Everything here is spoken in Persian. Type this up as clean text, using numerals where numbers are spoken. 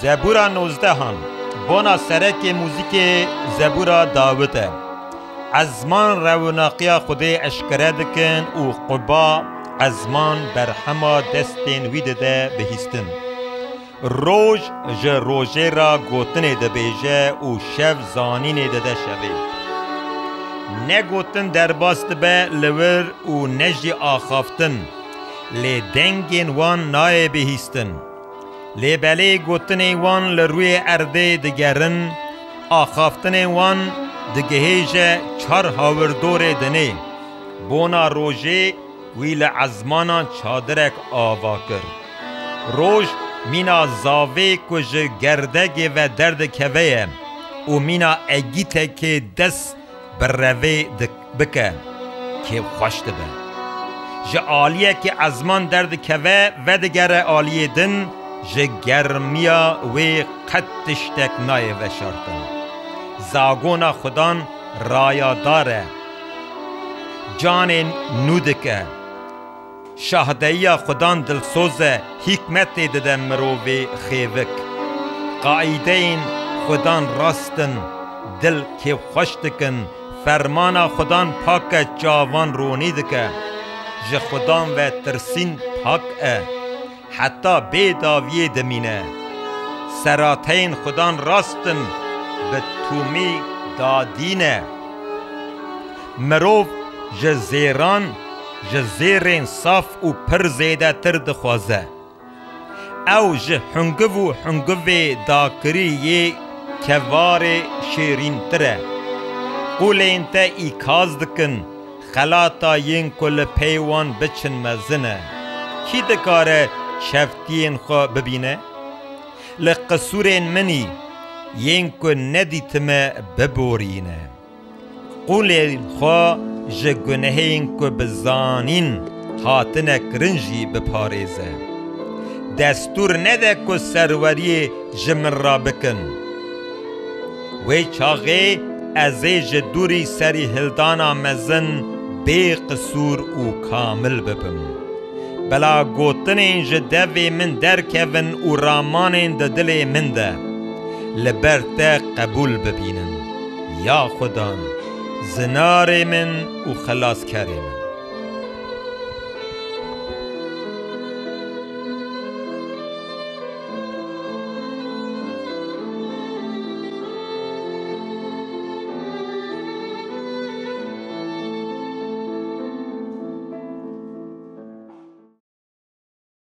زبورا 19 بونا سرک موزیک زبورا داوته ازمان روناقیا خودی اشکره دکن و قبا ازمان برهما دستین ویده ده بهیستن روژ جه روژه را گوتنه ده بیجه و شف زانینه ده ده شوه نه گوتن در باست به لور و نجی آخافتن لی دنگین وان نای بهیستن لی بله گوتن وان لروی ارده دگرن آخافتن وان دگهیجه چار هاوردور دنه بونا روژه ویل عزمانا چادرک آوا کر روژ مینا زاوه کج گردگ و درد کوه و مینا اگیته که دست بر روی بکه که خوشت به جه آلیه که ازمان درد کوه و دگر آلیه دن جه گرمیا و قدشتک نای و شارتن زاگونا خودان رایا داره جان نودکه شهدهی خودان دلسوزه حکمت دده مروی خیوک قاعده این خودان راستن دل که خوشتکن فرمانا خودان پاک جاوان رونی دکه جه خودان و ترسین پاک حتی بیداویه دمینه سراتین خودان راستن به تومی دادینه مروف جه زیران جه زیرین صاف و پر زیده تر دخوازه او جه حنگو و حنگو داکری یه کوار شیرین تره قولین تا ایکاز دکن خلاتا ین کل پیوان بچن مزنه کی دکاره شفتین خو ببینه لقصورین منی ین که ندیتمه ببورینه قولین خو جگنهین که بزانین هاتنه کرنجی بپاریزه دستور نده که سروری جمن را بکن وی چاقه ازی جدوری سری هلدانا مزن بی قصور و کامل ببم بلا گوتنین جدوی من در کون و رامانین ده دل من ده لبرت قبول ببینن یا خدان زنار من و خلاص کری من